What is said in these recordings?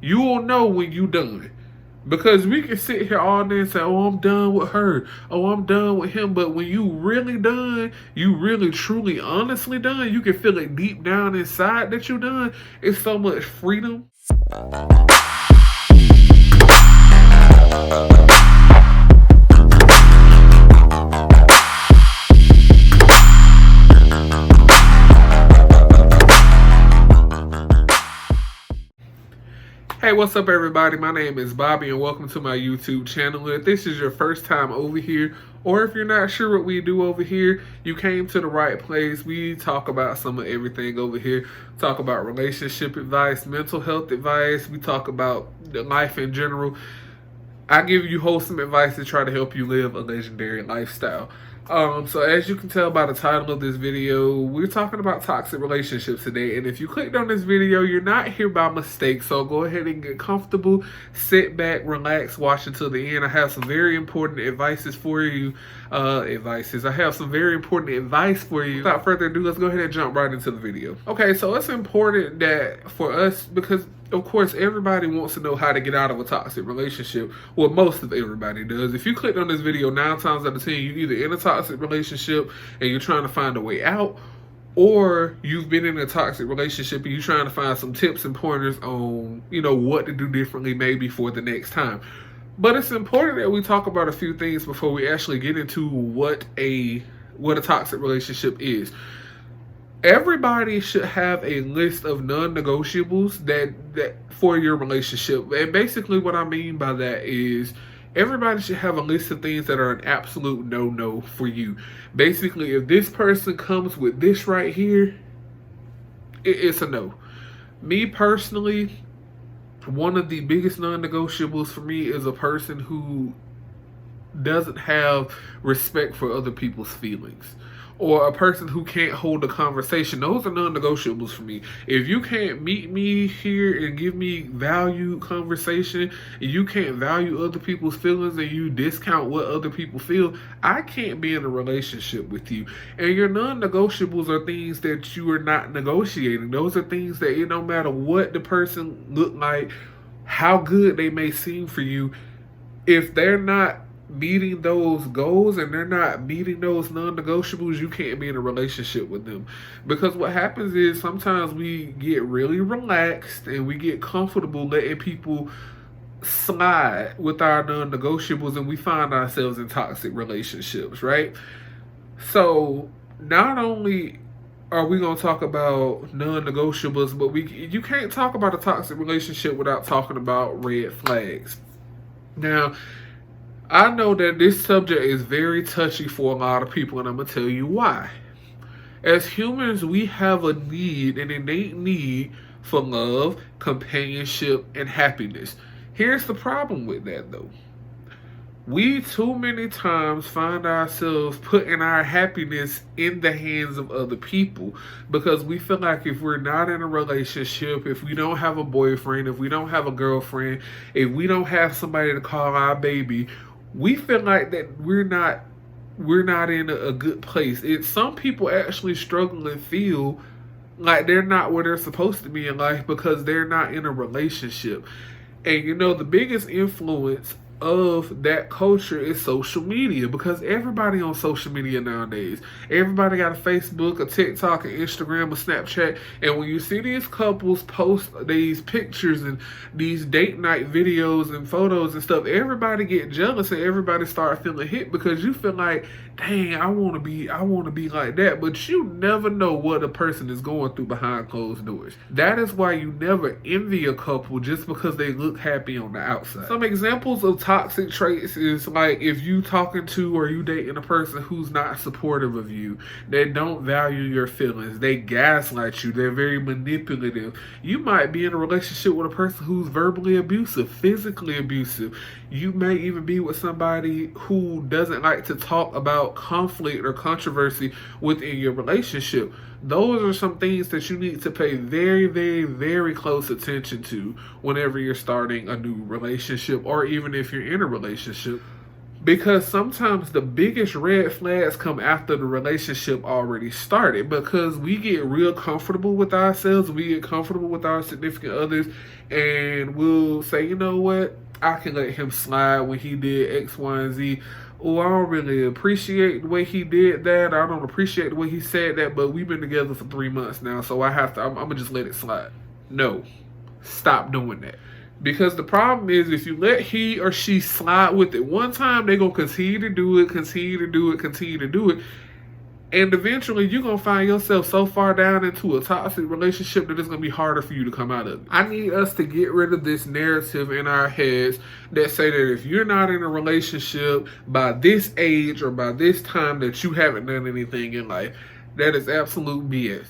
You will know when you done. Because we can sit here all day and say, oh, I'm done with her. Oh, I'm done with him. But when you really done, you really, truly, honestly done, you can feel it deep down inside that you done. It's so much freedom. Hey, what's up, everybody? My name is Bobby, and welcome to my YouTube channel. If this is your first time over here, or if you're not sure what we do over here, you came to the right place. We talk about some of everything over here. Talk about relationship advice, mental health advice. We talk about life in general. I give you wholesome advice to try to help you live a legendary lifestyle. So as you can tell by the title of this video, we're talking about toxic relationships today. And if you clicked on this video, you're not here by mistake. So go ahead and get comfortable, sit back, relax, watch until the end. I have some very important advices for you. I have some very important advice for you. Without further ado, let's go ahead and jump right into the video. Okay, so it's important that for us, because of course, everybody wants to know how to get out of a toxic relationship. Well, most of everybody does. If you clicked on this video, 9 times out of 10, you're either in a toxic relationship and you're trying to find a way out, or you've been in a toxic relationship and you're trying to find some tips and pointers on, what to do differently maybe for the next time. But it's important that we talk about a few things before we actually get into what a toxic relationship is. Everybody should have a list of non-negotiables that for your relationship. And basically what I mean by that is everybody should have a list of things that are an absolute no-no for you. Basically, if this person comes with this right here, it's a no. Me personally, one of the biggest non-negotiables for me is a person who doesn't have respect for other people's feelings, or a person who can't hold a conversation. Those are non-negotiables for me. If you can't meet me here and give me valued conversation, and you can't value other people's feelings, and you discount what other people feel, I can't be in a relationship with you. And your non-negotiables are things that you are not negotiating. Those are things that no matter what the person look like, how good they may seem for you, if they're not meeting those goals and they're not meeting those non-negotiables, you can't be in a relationship with them. Because what happens is sometimes we get really relaxed and we get comfortable letting people slide with our non-negotiables, and we find ourselves in toxic relationships, right? So not only are we going to talk about non-negotiables, but you can't talk about a toxic relationship without talking about red flags. Now, I know that this subject is very touchy for a lot of people, and I'm going to tell you why. As humans, we have an innate need for love, companionship, and happiness. Here's the problem with that, though. We too many times find ourselves putting our happiness in the hands of other people, because we feel like if we're not in a relationship, if we don't have a boyfriend, if we don't have a girlfriend, if we don't have somebody to call our baby, we feel like that we're not in a good place. Some people actually struggle and feel like they're not where they're supposed to be in life because they're not in a relationship. And the biggest influence of that culture is social media, because everybody on social media nowadays, everybody got a Facebook, a TikTok, an Instagram, a Snapchat, and when you see these couples post these pictures and these date night videos and photos and stuff, everybody get jealous and everybody start feeling hit, because you feel like, dang, I want to be like that, but you never know what a person is going through behind closed doors. That is why you never envy a couple just because they look happy on the outside. Some examples of toxic traits is like if you talking to or you dating a person who's not supportive of you, they don't value your feelings, they gaslight you, they're very manipulative. You might be in a relationship with a person who's verbally abusive, physically abusive. You may even be with somebody who doesn't like to talk about conflict or controversy within your relationship. Those are some things that you need to pay very, very, very close attention to whenever you're starting a new relationship, or even if you're in a relationship. Because sometimes the biggest red flags come after the relationship already started, because we get real comfortable with ourselves, we get comfortable with our significant others, and we'll say, you know what, I can let him slide when he did X, Y, and Z. Oh, I don't really appreciate the way he did that. I don't appreciate the way he said that, but we've been together for 3 months now, so I'm gonna just let it slide. No, stop doing that. Because the problem is, if you let he or she slide with it one time, they're going to continue to do it, continue to do it, continue to do it. And eventually, you're going to find yourself so far down into a toxic relationship that it's going to be harder for you to come out of it. I need us to get rid of this narrative in our heads that say that if you're not in a relationship by this age or by this time, that you haven't done anything in life. That is absolute BS.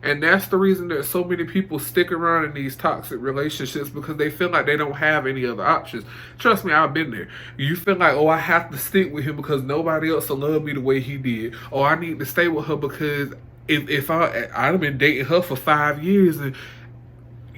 And that's the reason that so many people stick around in these toxic relationships, because they feel like they don't have any other options. Trust me, I've been there. You feel like, oh, I have to stick with him because nobody else will love me the way he did. Or I need to stay with her because if I've been dating her for 5 years, and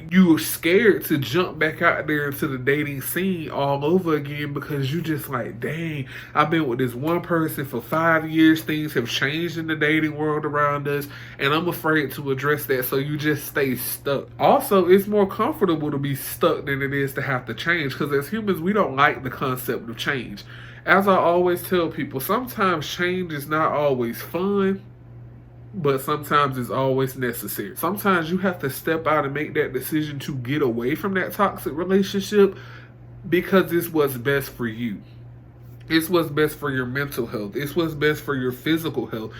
you're scared to jump back out there into the dating scene all over again, because you just like, dang, I've been with this one person for 5 years. Things have changed in the dating world around us, and I'm afraid to address that, so you just stay stuck. Also, it's more comfortable to be stuck than it is to have to change, because as humans, we don't like the concept of change. As I always tell people, sometimes change is not always fun, but sometimes it's always necessary. Sometimes you have to step out and make that decision to get away from that toxic relationship, because it's what's best for you. It's what's best for your mental health. It's what's best for your physical health.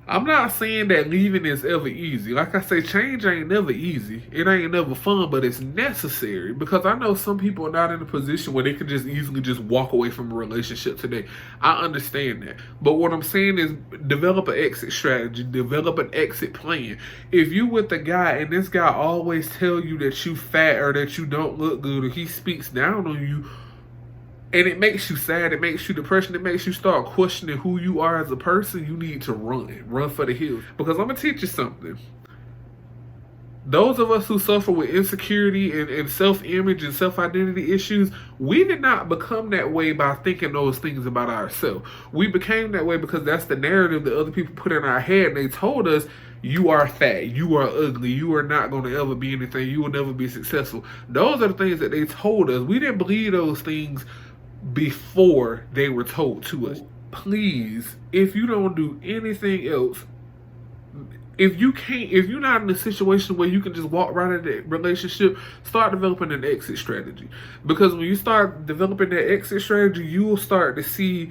I'm not saying that leaving is ever easy. Like I say, change ain't never easy. It ain't never fun, but it's necessary. Because I know some people are not in a position where they can just easily just walk away from a relationship today. I understand that. But what I'm saying is, develop an exit strategy. Develop an exit plan. If you with a guy and this guy always tell you that you fat or that you don't look good, or he speaks down on you, and it makes you sad, it makes you depressed, it makes you start questioning who you are as a person, you need to run for the hills. Because I'm going to teach you something. Those of us who suffer with insecurity and self-image and self-identity issues, we did not become that way by thinking those things about ourselves. We became that way because that's the narrative that other people put in our head, and they told us, you are fat, you are ugly, you are not going to ever be anything, you will never be successful. Those are the things that they told us. We didn't believe those things before they were told to us. Please, if you don't do anything else, if you're not in a situation where you can just walk right into that relationship, start developing an exit strategy. Because when you start developing that exit strategy, you will start to see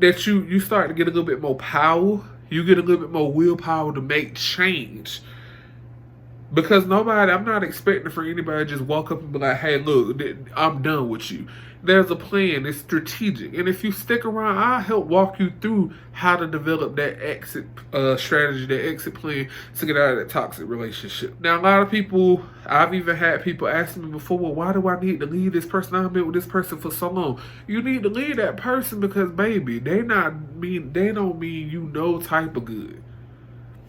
that you start to get a little bit more power. You get a little bit more willpower to make change. Because I'm not expecting for anybody to just walk up and be like, hey, look, I'm done with you. There's a plan. It's strategic. And if you stick around, I'll help walk you through how to develop that exit strategy, that exit plan to get out of that toxic relationship. Now, a lot of people, I've even had people ask me before, well, why do I need to leave this person? I've been with this person for so long. You need to leave that person because, baby, they don't mean you no type of good.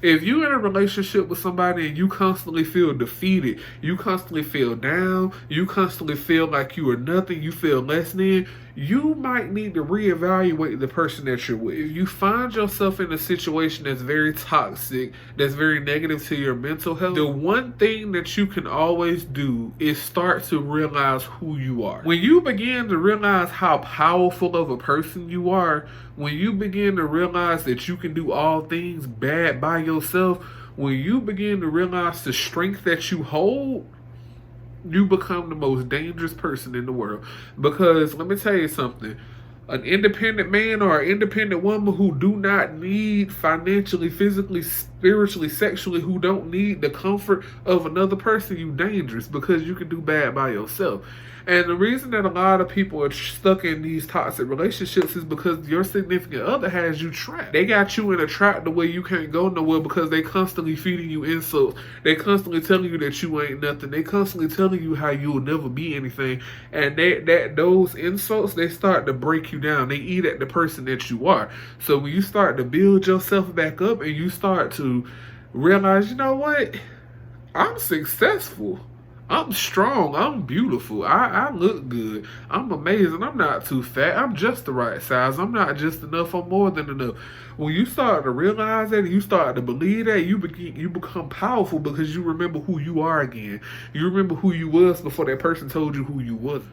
If you're in a relationship with somebody and you constantly feel defeated, you constantly feel down, you constantly feel like you are nothing, you feel less than, you might need to reevaluate the person that you're with. If you find yourself in a situation that's very toxic, that's very negative to your mental health, the one thing that you can always do is start to realize who you are. When you begin to realize how powerful of a person you are, when you begin to realize that you can do all things bad by yourself, when you begin to realize the strength that you hold, you become the most dangerous person in the world. Because let me tell you something, an independent man or an independent woman who do not need financially, physically, spiritually, sexually, who don't need the comfort of another person, you dangerous, because you can do bad by yourself. And the reason that a lot of people are stuck in these toxic relationships is because your significant other has you trapped. They got you in a trap the way you can't go nowhere, because they constantly feeding you insults. They constantly telling you that you ain't nothing. They constantly telling you how you will never be anything. And those insults, they start to break you down. They eat at the person that you are. So when you start to build yourself back up and you start to realize, you know what? I'm successful. I'm strong. I'm beautiful. I look good. I'm amazing. I'm not too fat. I'm just the right size. I'm not just enough. I'm more than enough. When you start to realize that, you start to believe that, you become powerful because you remember who you are again. You remember who you was before that person told you who you wasn't.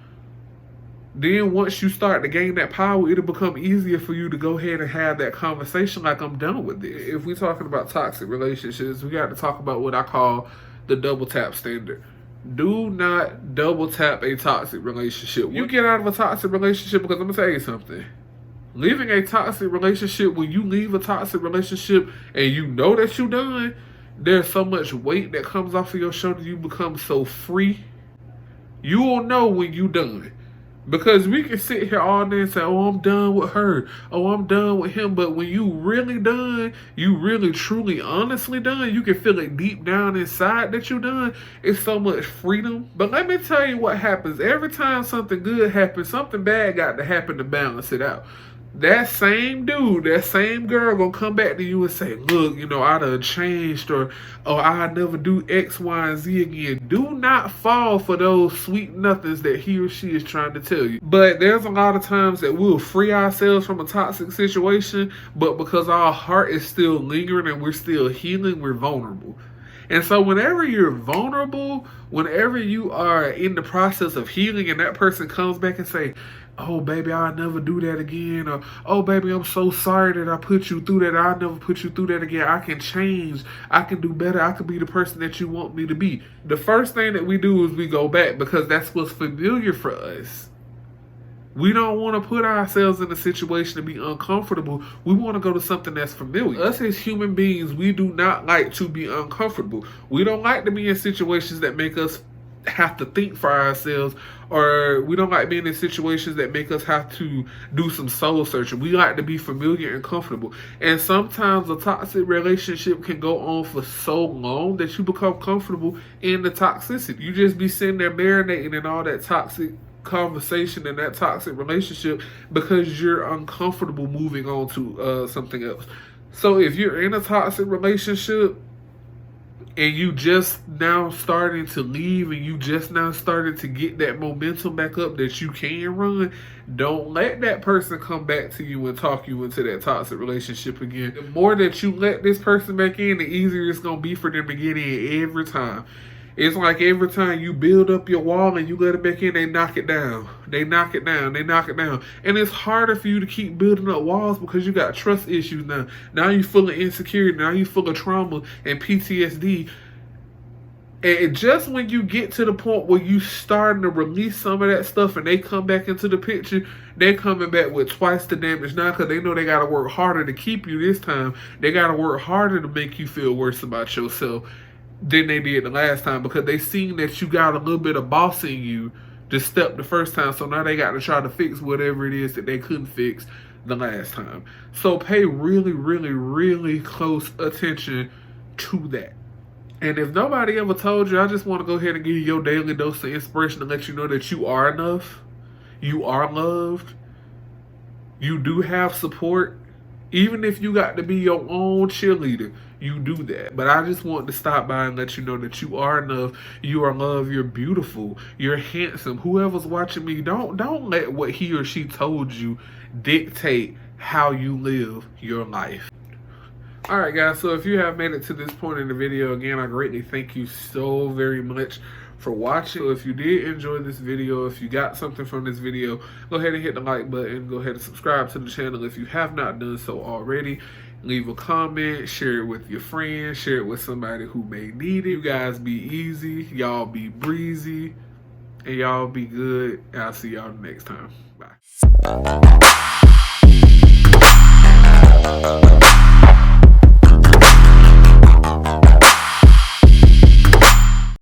Then once you start to gain that power, it'll become easier for you to go ahead and have that conversation like, I'm done with this. If we're talking about toxic relationships, we got to talk about what I call the double tap standard. Do not double tap a toxic relationship. You get out of a toxic relationship, because I'm going to tell you something. Leaving a toxic relationship, when you leave a toxic relationship and you know that you're done, there's so much weight that comes off of your shoulder. You become so free. You will know when you're done. Because we can sit here all day and say, oh, I'm done with her. Oh, I'm done with him. But when you really done, you really, truly, honestly done, you can feel it deep down inside that you're done. It's so much freedom. But let me tell you what happens. Every time something good happens, something bad got to happen to balance it out. That same dude, that same girl gonna come back to you and say, look, I done changed, or I'll never do X, Y, and Z again. Do not fall for those sweet nothings that he or she is trying to tell you. But there's a lot of times that we'll free ourselves from a toxic situation, but because our heart is still lingering and we're still healing, we're vulnerable. And so whenever you're vulnerable, whenever you are in the process of healing and that person comes back and say, oh, baby, I'll never do that again. Or, oh, baby, I'm so sorry that I put you through that. I'll never put you through that again. I can change. I can do better. I can be the person that you want me to be. The first thing that we do is we go back, because that's what's familiar for us. We don't want to put ourselves in a situation to be uncomfortable. We want to go to something that's familiar. Us as human beings, we do not like to be uncomfortable. We don't like to be in situations that make us have to think for ourselves, or we don't like being in situations that make us have to do some soul searching. We like to be familiar and comfortable. And sometimes a toxic relationship can go on for so long that you become comfortable in the toxicity. You just be sitting there marinating in all that toxic conversation and that toxic relationship because you're uncomfortable moving on to something else. So if you're in a toxic relationship and you just now starting to leave, and you just now starting to get that momentum back up that you can run, don't let that person come back to you and talk you into that toxic relationship again. The more that you let this person back in, the easier it's going to be for them to get in every time. It's like every time you build up your wall and you let it back in, they knock it down. They knock it down. They knock it down. And it's harder for you to keep building up walls because you got trust issues now. Now you're full of insecurity. Now you're full of trauma and PTSD. And just when you get to the point where you starting to release some of that stuff and they come back into the picture, they're coming back with twice the damage now, because they know they got to work harder to keep you this time. They got to work harder to make you feel worse about yourself than they did the last time, because they seen that you got a little bit of boss in you to step the first time. So now they got to try to fix whatever it is that they couldn't fix the last time. So pay really, really, really close attention to that. And if nobody ever told you, I just want to go ahead and give you your daily dose of inspiration to let you know that you are enough. You are loved. You do have support. Even if you got to be your own cheerleader, you do that. But I just want to stop by and let you know that you are enough. You are loved. You're beautiful. You're handsome. Whoever's watching me, don't let what he or she told you dictate how you live your life. Alright guys, so if you have made it to this point in the video, again, I greatly thank you so very much for watching. So if you did enjoy this video, if you got something from this video, go ahead and hit the like button. Go ahead and subscribe to the channel if you have not done so already. Leave a comment, share it with your friends, share it with somebody who may need it. You guys be easy, y'all be breezy, and y'all be good. I'll see y'all next time. Bye.